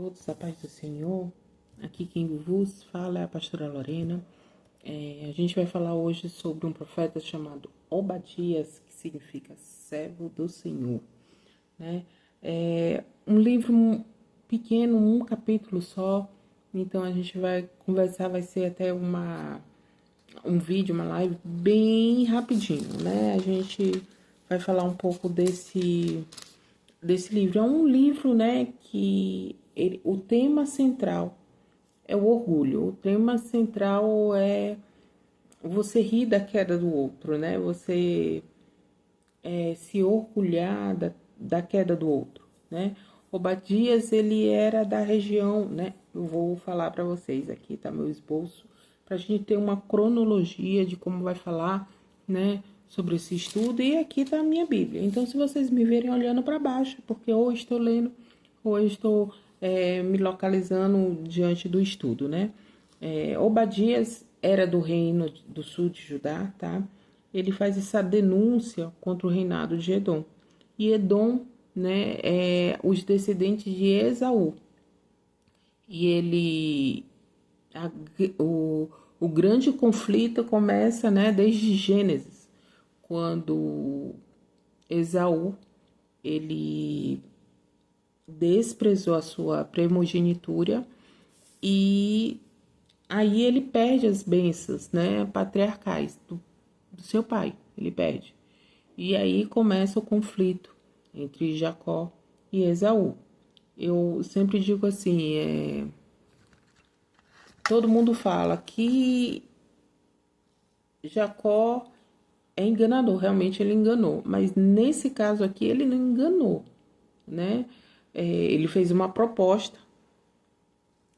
Todos, a paz do Senhor. Aqui quem vos fala é a pastora Lorena. A gente vai falar hoje sobre um profeta chamado Obadias, que significa servo do Senhor, né? É um livro pequeno, um capítulo só. Então a gente vai conversar, vai ser até um vídeo, uma live bem rapidinho, né? A gente vai falar um pouco desse livro. É um livro, né, que o tema central é o orgulho. O tema central é você rir da queda do outro, né? Você se orgulhar da queda do outro, né? Obadias, ele era da região, né? Eu vou falar para vocês aqui, tá? Meu esboço, para a gente ter uma cronologia de como vai falar, né? Sobre esse estudo. E aqui tá a minha Bíblia. Então, se vocês me verem olhando para baixo, porque ou estou lendo, ou estou me localizando diante do estudo, né? Obadias era do reino do sul de Judá, tá? Ele faz essa denúncia contra o reinado de Edom. E Edom, né, os descendentes de Esaú. E o grande conflito começa, né, desde Gênesis, quando Esaú, ele desprezou a sua primogenitura e aí ele perde as bênçãos, né, patriarcais do seu pai, ele perde. E aí começa o conflito entre Jacó e Esaú. Eu sempre digo assim, todo mundo fala que Jacó é enganador, realmente ele enganou, mas nesse caso aqui ele não enganou, né? Ele fez uma proposta,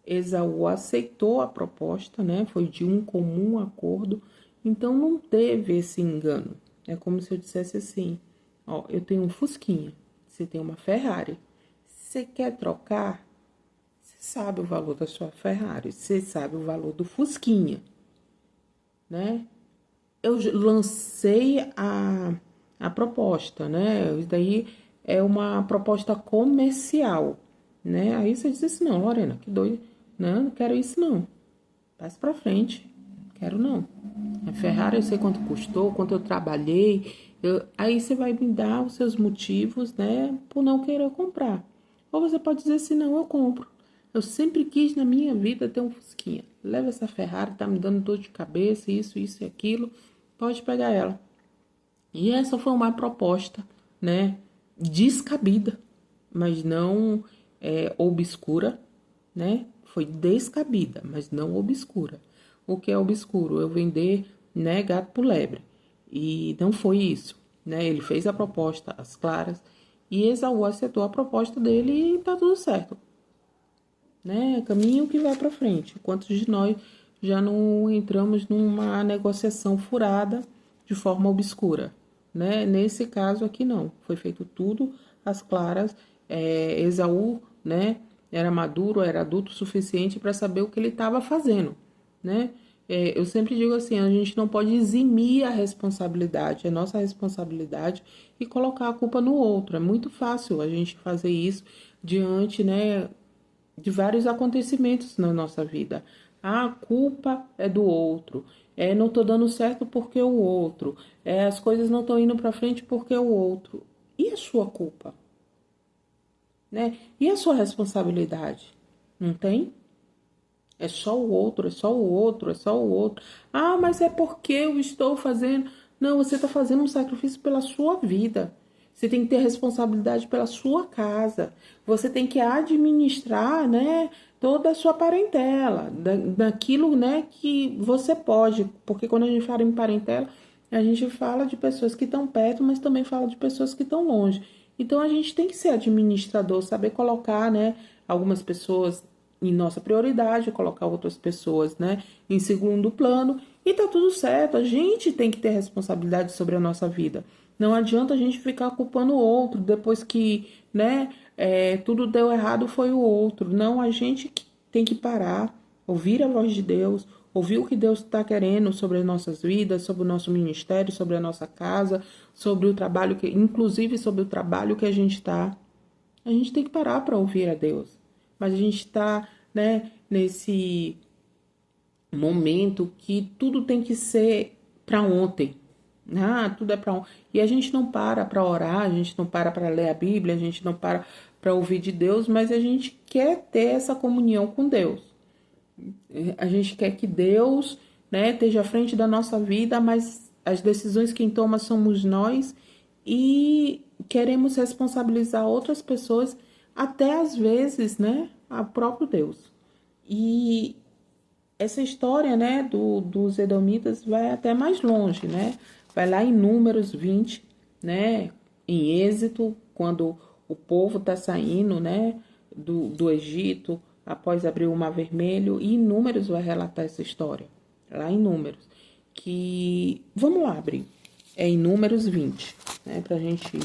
Esaú aceitou a proposta, né? Foi de um comum acordo, então não teve esse engano. É como se eu dissesse assim, ó, eu tenho um Fusquinha, você tem uma Ferrari, você quer trocar? Você sabe o valor da sua Ferrari, você sabe o valor do Fusquinha, né? Eu lancei a proposta, né? Isso daí é uma proposta comercial, né? Aí você diz assim, não, Lorena, que doido, não quero isso não, passa pra frente, quero não. A Ferrari eu sei quanto custou, quanto eu trabalhei, aí você vai me dar os seus motivos, né, por não querer comprar. Ou você pode dizer assim, não, eu compro. Eu sempre quis na minha vida ter um Fusquinha. Leva essa Ferrari, tá me dando dor de cabeça, isso e aquilo. Pode pegar ela. E essa foi uma proposta, né, descabida, mas não obscura, né? Foi descabida, mas não obscura. O que é obscuro? Eu vender, né, gato por lebre. E não foi isso, né? Ele fez a proposta às claras e Esaú aceitou a proposta dele e tá tudo certo, né? Caminho que vai para frente. Quantos de nós já não entramos numa negociação furada de forma obscura, né? Nesse caso aqui não, foi feito tudo às claras. Esaú, né? Era maduro, era adulto o suficiente para saber o que ele estava fazendo, né? Eu sempre digo assim, a gente não pode eximir a responsabilidade, é nossa responsabilidade e colocar a culpa no outro. É muito fácil a gente fazer isso diante, né, de vários acontecimentos na nossa vida. A culpa é do outro. Não tô dando certo porque o outro. As coisas não estão indo para frente porque o outro. E a sua culpa, né? E a sua responsabilidade? Não tem? É só o outro, é só o outro, é só o outro. Ah, mas é porque eu estou fazendo. Não, você está fazendo um sacrifício pela sua vida. Você tem que ter responsabilidade pela sua casa. Você tem que administrar, né, toda a sua parentela, daquilo, né, que você pode. Porque quando a gente fala em parentela, a gente fala de pessoas que estão perto, mas também fala de pessoas que estão longe. Então a gente tem que ser administrador, saber colocar, né, algumas pessoas em nossa prioridade, colocar outras pessoas, né, em segundo plano, e tá tudo certo. A gente tem que ter responsabilidade sobre a nossa vida. Não adianta a gente ficar culpando o outro depois que, né, tudo deu errado foi o outro. Não, a gente tem que parar, ouvir a voz de Deus, ouvir o que Deus está querendo sobre as nossas vidas, sobre o nosso ministério, sobre a nossa casa, sobre o trabalho inclusive sobre o trabalho que a gente está. A gente tem que parar para ouvir a Deus. mas a gente está, né, nesse momento que tudo tem que ser para ontem. Ah, tudo é para ontem. E a gente não para orar, a gente não para ler a Bíblia, a gente não para ouvir de Deus, mas a gente quer ter essa comunhão com Deus. A gente quer que Deus, né, esteja à frente da nossa vida, mas as decisões quem toma somos nós e queremos responsabilizar outras pessoas, até às vezes, né, a próprio Deus. E essa história, né, dos Edomitas vai até mais longe, né? Vai lá em Números 20, né, em Êxodo, quando o povo está saindo, né, do Egito, após abrir o Mar Vermelho, e em Números vai relatar essa história, lá em Números, que, vamos lá abrir, é em Números 20, né, para a gente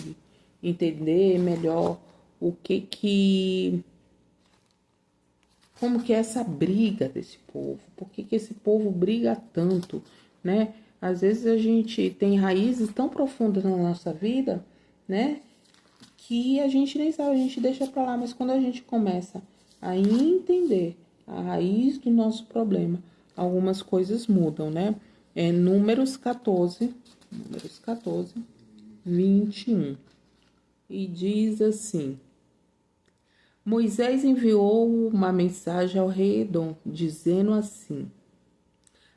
entender melhor o como que é essa briga desse povo, por que esse povo briga tanto, né? Às vezes a gente tem raízes tão profundas na nossa vida, né? Que a gente nem sabe, a gente deixa pra lá, mas quando a gente começa a entender a raiz do nosso problema, algumas coisas mudam, né? É Números 14, 21. E diz assim: Moisés enviou uma mensagem ao rei Edom, dizendo assim: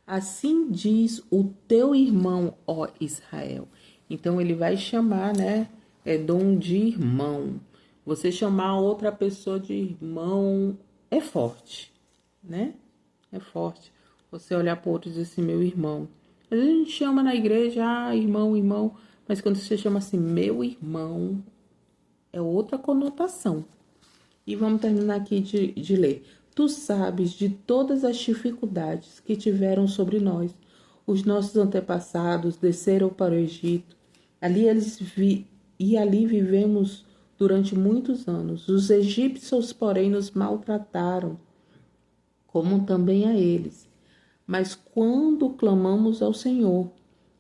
Assim diz o teu irmão, ó Israel. Então ele vai chamar, né, Edom de irmão. Você chamar outra pessoa de irmão é forte, né? É forte. Você olhar para outro e dizer assim, meu irmão. Às vezes a gente chama na igreja, irmão, irmão, mas quando você chama assim, meu irmão, é outra conotação. E vamos terminar aqui de ler. Tu sabes de todas as dificuldades que tiveram sobre nós. Os nossos antepassados desceram para o Egito. Ali vivemos durante muitos anos. Os egípcios, porém, nos maltrataram, como também a eles. Mas quando clamamos ao Senhor,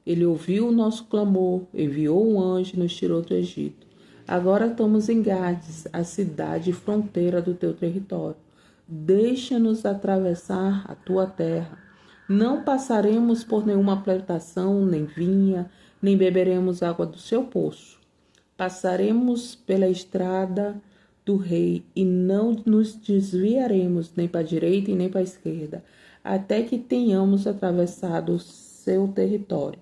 ele ouviu o nosso clamor, enviou um anjo e nos tirou do Egito. Agora estamos em Gades, a cidade fronteira do teu território. Deixa-nos atravessar a tua terra. Não passaremos por nenhuma plantação, nem vinha, nem beberemos água do seu poço. Passaremos pela estrada do rei e não nos desviaremos nem para a direita e nem para a esquerda, até que tenhamos atravessado o seu território.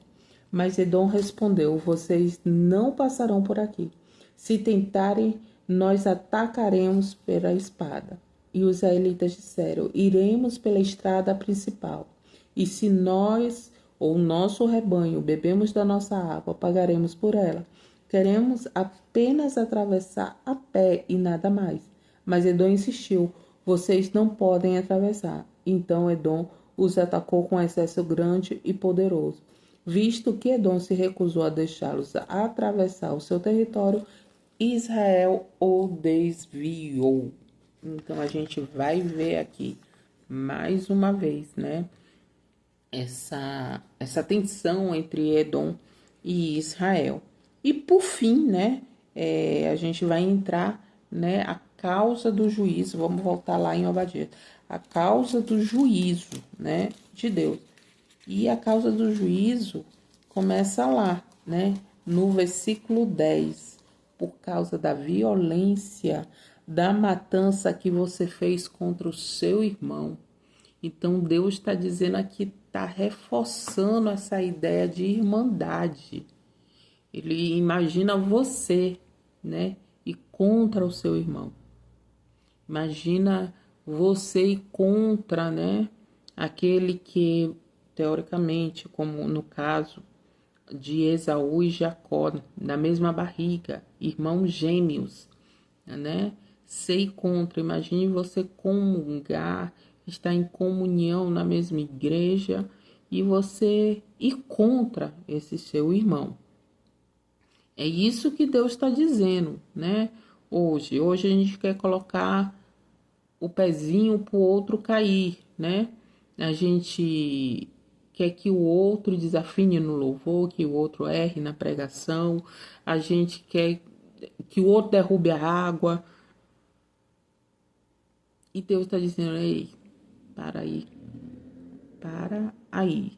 Mas Edom respondeu: Vocês não passarão por aqui. Se tentarem, nós atacaremos pela espada. E os israelitas disseram: Iremos pela estrada principal. E se nós ou nosso rebanho bebemos da nossa água, pagaremos por ela. Queremos apenas atravessar a pé e nada mais. Mas Edom insistiu: Vocês não podem atravessar. Então Edom os atacou com excesso grande e poderoso. Visto que Edom se recusou a deixá-los atravessar o seu território, Israel o desviou. Então a gente vai ver aqui mais uma vez, né? Essa tensão entre Edom e Israel. E por fim, né? A gente vai entrar, né? A causa do juízo. Vamos voltar lá em Obadias. A causa do juízo, né? De Deus. E a causa do juízo começa lá, né? No versículo 10. Por causa da violência, da matança que você fez contra o seu irmão. Então, Deus está dizendo aqui, está reforçando essa ideia de irmandade. Ele imagina você, né? E contra o seu irmão. Imagina você ir contra, né? Aquele que, teoricamente, como no caso de Esaú e Jacó, na mesma barriga, irmãos gêmeos, né? Ser contra, imagine você comungar, estar em comunhão na mesma igreja e você ir contra esse seu irmão. É isso que Deus está dizendo, né? Hoje a gente quer colocar o pezinho para o outro cair, né? A gente quer que o outro desafine no louvor, que o outro erre na pregação, a gente quer que o outro derrube a água. E Deus está dizendo, ei, para aí, para aí.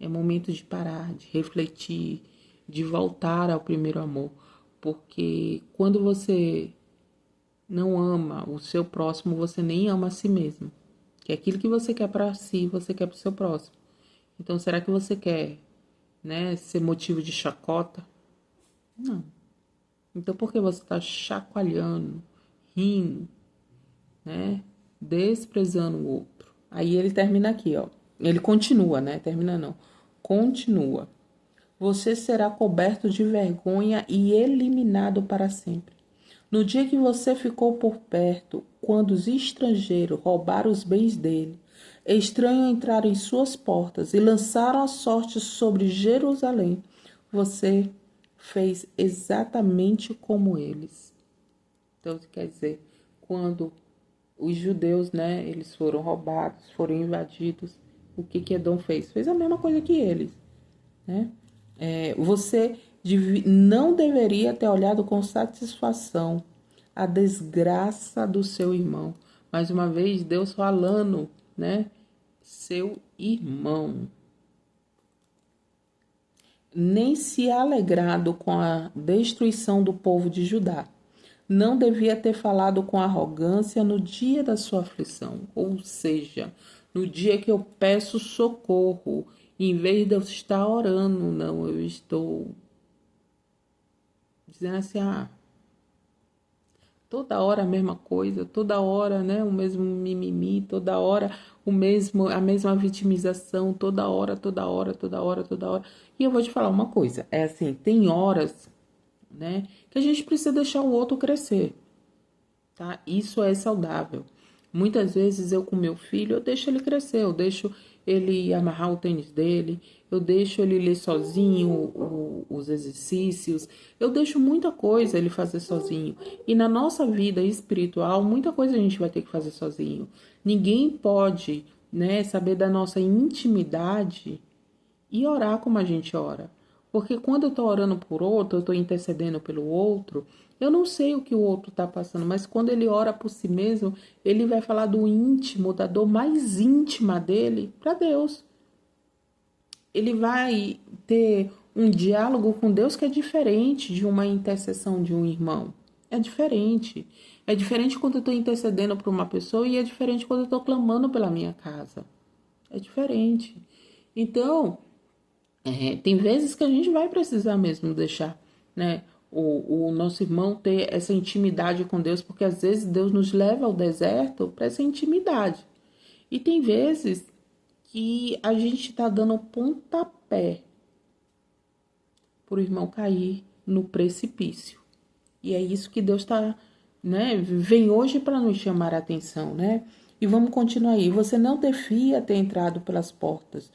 É momento de parar, de refletir, de voltar ao primeiro amor. Porque quando você não ama o seu próximo, você nem ama a si mesmo. Que é aquilo que você quer para si, você quer para o seu próximo. Então, será que você quer, né, ser motivo de chacota? Não. Então, por que você está chacoalhando, rindo, né, desprezando o outro? Aí ele termina aqui, ó. Ele continua, né? Termina não. Continua. Você será coberto de vergonha e eliminado para sempre. No dia que você ficou por perto, quando os estrangeiros roubaram os bens dele, estranhos entraram em suas portas e lançaram a sorte sobre Jerusalém, você fez exatamente como eles. Então, quer dizer, quando os judeus, né, eles foram roubados, foram invadidos, o que Edom fez? Fez a mesma coisa que eles, né? Você não deveria ter olhado com satisfação a desgraça do seu irmão. Mais uma vez, Deus falando, né? Seu irmão. Nem se alegrado com a destruição do povo de Judá. Não devia ter falado com arrogância no dia da sua aflição, ou seja, no dia que eu peço socorro, em vez de eu estar orando, não, eu estou dizendo assim, toda hora a mesma coisa, toda hora, né, o mesmo mimimi, toda hora a mesma vitimização, toda hora, toda hora, toda hora, toda hora. E eu vou te falar uma coisa, é assim, tem horas, né, que a gente precisa deixar o outro crescer, tá? Isso é saudável. Muitas vezes eu com meu filho, eu deixo ele crescer, eu deixo ele amarrar o tênis dele, eu deixo ele ler sozinho os exercícios, eu deixo muita coisa ele fazer sozinho. E na nossa vida espiritual, muita coisa a gente vai ter que fazer sozinho. Ninguém pode, né, saber da nossa intimidade e orar como a gente ora. Porque quando eu estou orando por outro, eu estou intercedendo pelo outro, eu não sei o que o outro está passando, mas quando ele ora por si mesmo, ele vai falar do íntimo, da dor mais íntima dele para Deus. Ele vai ter um diálogo com Deus que é diferente de uma intercessão de um irmão. É diferente. É diferente quando eu estou intercedendo por uma pessoa e é diferente quando eu estou clamando pela minha casa. É diferente. Então, tem vezes que a gente vai precisar mesmo deixar, né, o nosso irmão ter essa intimidade com Deus, porque às vezes Deus nos leva ao deserto para essa intimidade. E tem vezes que a gente está dando pontapé para o irmão cair no precipício. E é isso que Deus está, né, vem hoje para nos chamar a atenção, né? E vamos continuar aí. Você não devia ter entrado pelas portas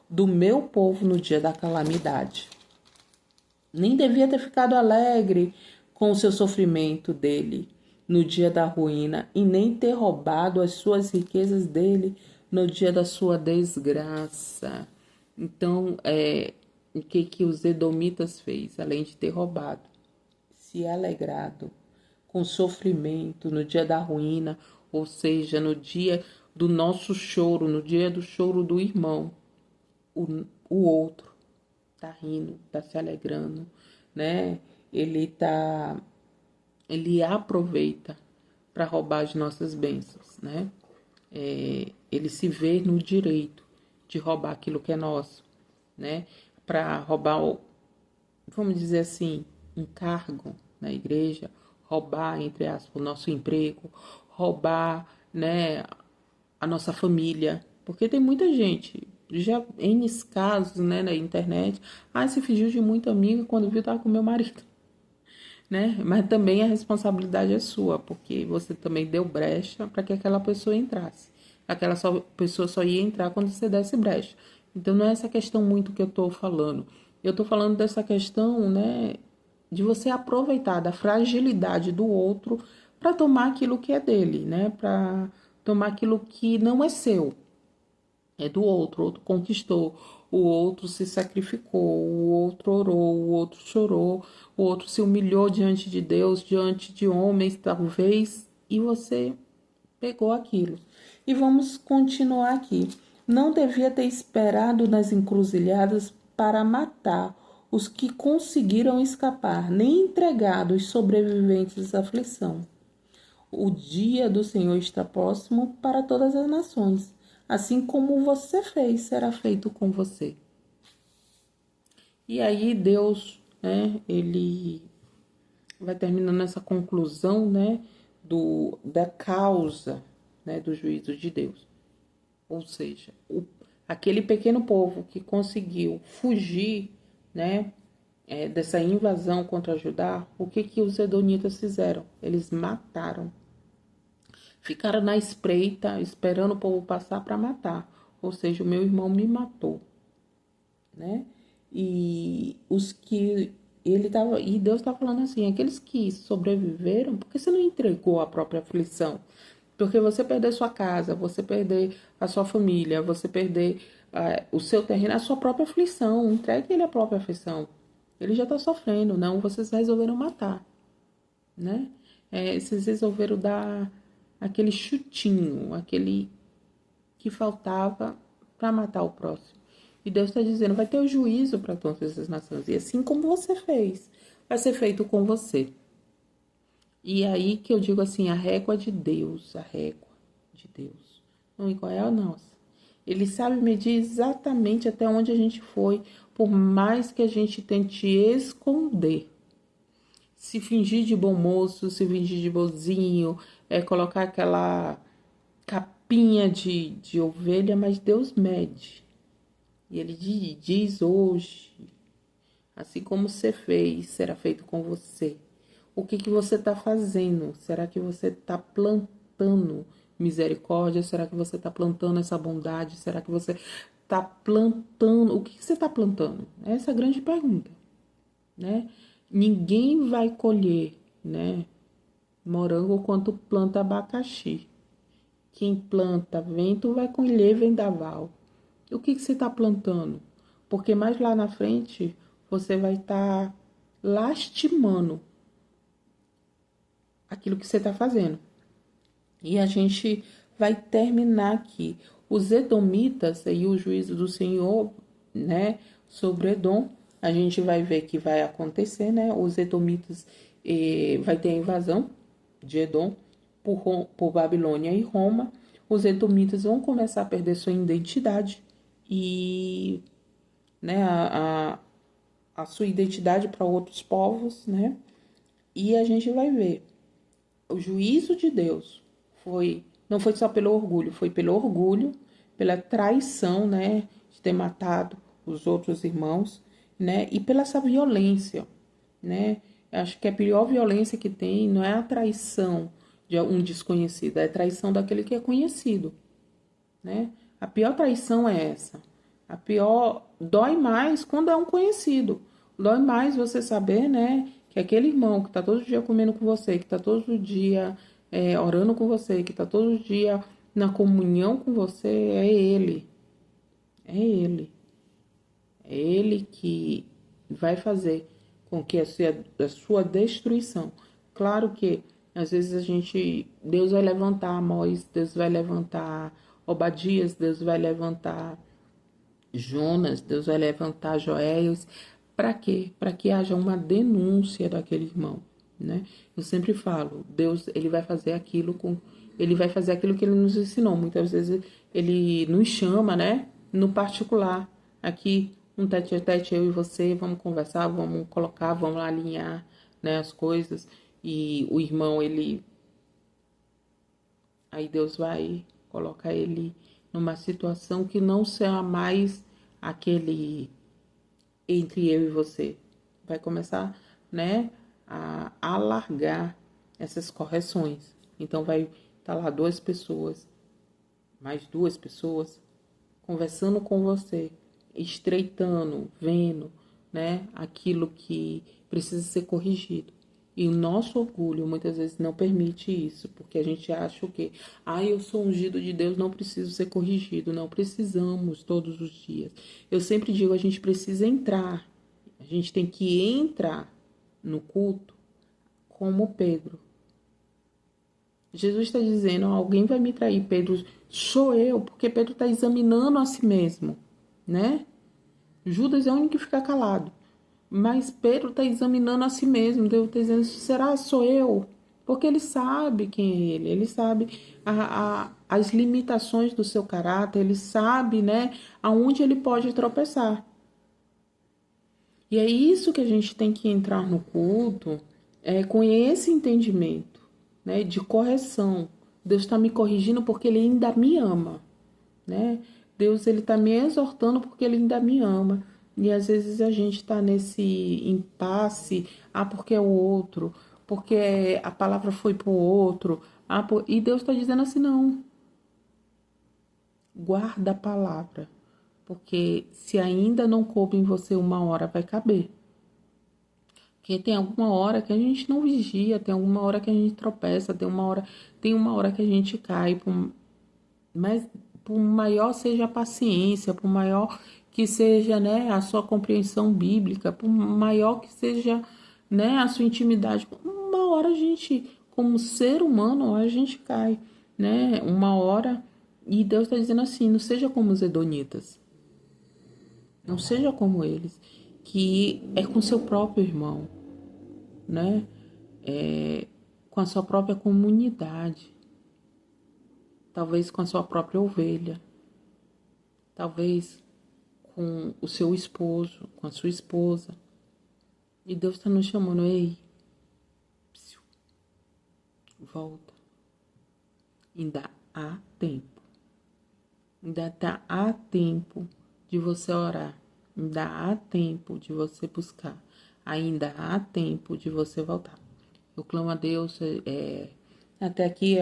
do meu povo no dia da calamidade. Nem devia ter ficado alegre com o seu sofrimento dele no dia da ruína e nem ter roubado as suas riquezas dele no dia da sua desgraça. Então, o que os edomitas fez, além de ter roubado? Se alegrado com sofrimento no dia da ruína, ou seja, no dia do nosso choro, no dia do choro do irmão. O outro tá rindo, tá se alegrando, né? Ele aproveita para roubar as nossas bênçãos, né? Ele se vê no direito de roubar aquilo que é nosso, né? Para roubar, vamos dizer assim, um cargo na igreja, roubar, entre aspas, o nosso emprego, roubar, né, a nossa família, porque tem muita gente, já N casos, né, na internet, se fingiu de muito amigo quando viu tava com meu marido, né, mas também a responsabilidade é sua, porque você também deu brecha para que aquela pessoa entrasse, pessoa só ia entrar quando você desse brecha, então não é essa questão muito que eu tô falando, eu tô falando dessa questão, né, de você aproveitar da fragilidade do outro para tomar aquilo que é dele, né, para tomar aquilo que não é seu, é do outro. O outro conquistou, o outro se sacrificou, o outro orou, o outro chorou, o outro se humilhou diante de Deus, diante de homens, talvez, e você Pegou aquilo. E vamos continuar aqui. Não devia ter esperado nas encruzilhadas para matar os que conseguiram escapar, nem entregado os sobreviventes à aflição. O dia do Senhor está próximo para todas as nações. Assim como você fez, será feito com você. E aí Deus, né, ele vai terminando essa conclusão, né, da causa, né, do juízo de Deus. Ou seja, aquele pequeno povo que conseguiu fugir, né, dessa invasão contra Judá, o que os edonitas fizeram? Eles mataram. Ficaram na espreita, esperando o povo passar para matar. Ou seja, o meu irmão me matou, né? E os que e Deus está falando assim, aqueles que sobreviveram, por que você não entregou a própria aflição? Porque você perder sua casa, você perder a sua família, você perder o seu terreno, a sua própria aflição. Entregue ele a própria aflição. Ele já está sofrendo, não, vocês resolveram matar, né? Vocês resolveram dar aquele chutinho, aquele que faltava para matar o próximo. E Deus está dizendo, vai ter o juízo para todas essas nações. E assim como você fez, vai ser feito com você. E aí que eu digo assim, a régua de Deus, a régua de Deus, não igual é a nossa. Ele sabe medir exatamente até onde a gente foi, por mais que a gente tente esconder. Se fingir de bom moço, se fingir de bonzinho, colocar aquela capinha de ovelha, mas Deus mede. E ele diz hoje, assim como você fez, será feito com você. O que você está fazendo? Será que você está plantando misericórdia? Será que você está plantando essa bondade? Será que você está plantando? O que você está plantando? Essa é a grande pergunta, né? Ninguém vai colher, né, morango quanto planta abacaxi. Quem planta vento vai colher vendaval. O que você está plantando? Porque mais lá na frente você vai estar lastimando aquilo que você está fazendo. E a gente vai terminar aqui. Os edomitas e o juízo do Senhor, né, sobre Edom, a gente vai ver que vai acontecer, né? Os edomitas vai ter a invasão de Edom por Babilônia e Roma. Os edomitas vão começar a perder sua identidade e, né, a sua identidade para outros povos, né? E a gente vai ver o juízo de Deus não foi só pelo orgulho, foi pelo orgulho, pela traição, né, de ter matado os outros irmãos, né, e pela essa violência, né? Acho que a pior violência que tem não é a traição de um desconhecido, é a traição daquele que é conhecido, né? A pior traição é essa. A pior dói mais quando é um conhecido. Dói mais você saber, né, que aquele irmão que está todo dia comendo com você, que está todo dia orando com você, que está todo dia na comunhão com você, é ele. É ele. É ele que vai fazer com que a sua destruição. Claro que às vezes Deus vai levantar Amós, Deus vai levantar Obadias, Deus vai levantar Jonas, Deus vai levantar Joéias. Para quê? Para que haja uma denúncia daquele irmão, né? Eu sempre falo, Deus, ele vai fazer aquilo que ele nos ensinou. Muitas vezes ele nos chama, né, no particular. Aqui um tete a tete, eu e você, vamos conversar, vamos colocar, vamos alinhar, né, as coisas. E o irmão, aí Deus vai colocar ele numa situação que não será mais aquele entre eu e você. Vai começar, né, a alargar essas correções. Então vai estar lá mais duas pessoas, conversando com você, estreitando, vendo, né, aquilo que precisa ser corrigido. E o nosso orgulho muitas vezes não permite isso, porque a gente acha o quê? Eu sou ungido de Deus, não preciso ser corrigido. Não precisamos todos os dias. Eu sempre digo, a gente precisa entrar. A gente tem que entrar no culto como Pedro. Jesus está dizendo, alguém vai me trair. Pedro, sou eu, porque Pedro está examinando a si mesmo, né? Judas é o único que fica calado. Mas Pedro está examinando a si mesmo. Deus está dizendo, será sou eu? Porque ele sabe quem é ele sabe as limitações do seu caráter, ele sabe, né, aonde ele pode tropeçar. E é isso que a gente tem que entrar no culto, com esse entendimento, né, de correção. Deus está me corrigindo porque ele ainda me ama, né? Deus, ele está me exortando porque ele ainda me ama. E às vezes a gente está nesse impasse, porque é o outro, porque a palavra foi para o outro, e Deus está dizendo assim, não, guarda a palavra, porque se ainda não coube em você, uma hora vai caber. Porque tem alguma hora que a gente não vigia, tem alguma hora que a gente tropeça, tem uma hora que a gente cai, mas por maior seja a paciência, por maior que seja, né, a sua compreensão bíblica, por maior que seja, né, a sua intimidade, uma hora a gente, como ser humano, a gente cai, né, uma hora, e Deus está dizendo assim, não seja como os edonitas, não seja como eles, que é com seu próprio irmão, né, com a sua própria comunidade, talvez com a sua própria ovelha, talvez com o seu esposo, com a sua esposa. E Deus está nos chamando, ei, psiu, volta. Ainda há tempo. Ainda há tempo de você orar. Ainda há tempo de você buscar. Ainda há tempo de você voltar. Eu clamo a Deus, até aqui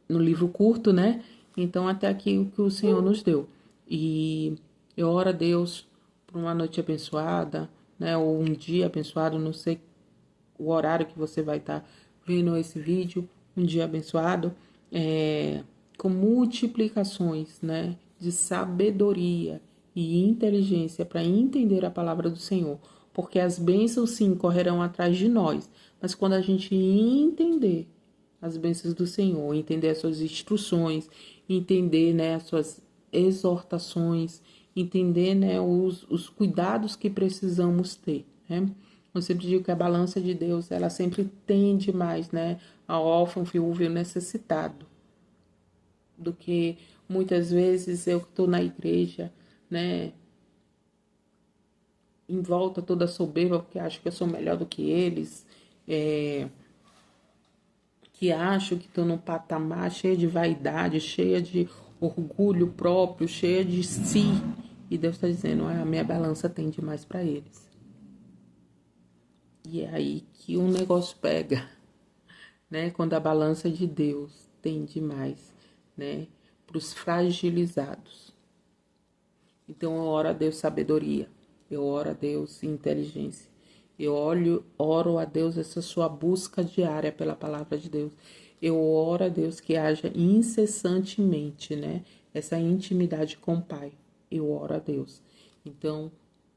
no livro curto, né? Então, até aqui o que o Senhor nos deu. E eu oro a Deus por uma noite abençoada, né? Ou um dia abençoado, não sei o horário que você vai estar vendo esse vídeo, um dia abençoado, com multiplicações, né? De sabedoria e inteligência para entender a palavra do Senhor. Porque as bênçãos, sim, correrão atrás de nós. Mas quando a gente entender as bênçãos do Senhor, entender as suas instruções, entender, né, as suas exortações, entender, né, os cuidados que precisamos ter, né? Eu sempre digo que a balança de Deus, ela sempre tende mais, né, ao órfão, viúvo e necessitado, do que muitas vezes eu que estou na igreja, né, em volta toda soberba, porque acho que eu sou melhor do que eles, que acho que estou num patamar cheia de vaidade, cheia de orgulho próprio, cheia de si. E Deus está dizendo, a minha balança tende mais para eles. E é aí que o negócio pega, né? Quando a balança de Deus tende mais, né, para os fragilizados. Então eu oro a Deus sabedoria, eu oro a Deus inteligência, eu oro a Deus essa sua busca diária pela palavra de Deus. Eu oro a Deus que haja incessantemente, né, essa intimidade com o Pai. Eu oro a Deus. Então,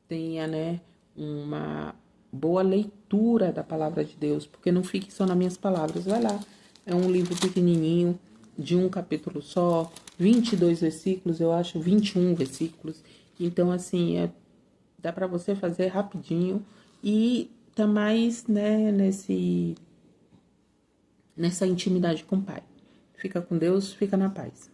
tenha, né, uma boa leitura da palavra de Deus, porque não fique só nas minhas palavras. Vai lá, é um livro pequenininho, de um capítulo só, 22 versículos, eu acho, 21 versículos. Então, assim, dá para você fazer rapidinho e tá mais, né, nessa intimidade com o Pai. Fica com Deus, fica na paz.